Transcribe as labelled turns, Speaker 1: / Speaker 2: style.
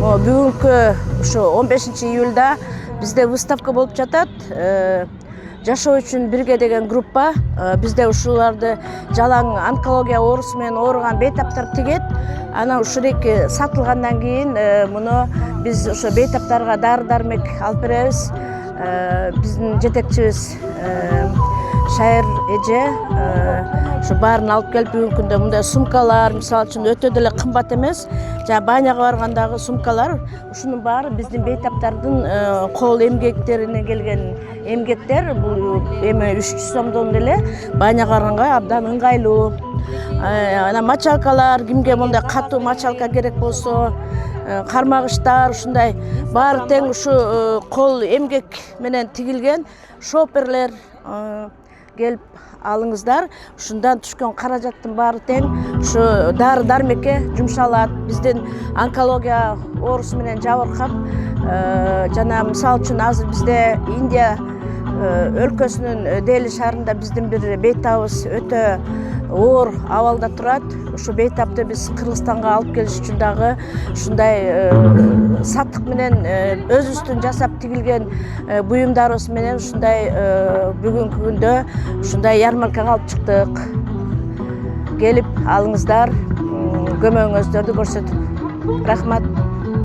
Speaker 1: Бүгүнкү ушу 15-июлда бизде выставка болуп жатат. Жашоо үчүн бирге деген группа бизде ушуларды жалаң онкология оорусу менен ооруган бейтаптар тигет. Анан ушундайк сатылгандан кийин муну биз ошо бейтаптарга дары-дармек алып беребиз. Биздин жетекчибиз Шайыр эже ошо баарын алып келип бүгүнкү күндө мындай сумкалар, мисалы үчүн өтө деле кымбат эмес. Жана баняга баргандагы сумкалар, ушунун баары биздин бейтаптардын кол эмгектерине келген эмгектер. Бул эми 300 сомдон деле баняга барганга абдан ыңгайлуу. Анан мочалкалар, кимге мындай катуу мочалка керек болсо, кармагычтар, ушундай баары тең ушу кол эмгек менен тигилген шоперлер келип алыңыздар. Ушундан түшкөн каражаттын баары тең ушу дары-дармекке жумшалат. Биздин онкология оорусу менен жабыркап, жана мисалы үчүн азыр бизде Индия өлкөсүнүн Дели шаарында биздин бир бейтабыбыз өтө оор абалда турат. Ушу бейтапты биз Кыргызстанга алып келиш үчүн дагы ушундай саттык менен өзүбүздүн жасап тигилген буюмдарыбыз менен ушундай бүгүнкү күндө ушундай ярмаркага алып чыктык. Келип алыңыздар, көмөгүңүздөрдү көрсөтүп. Рахмат.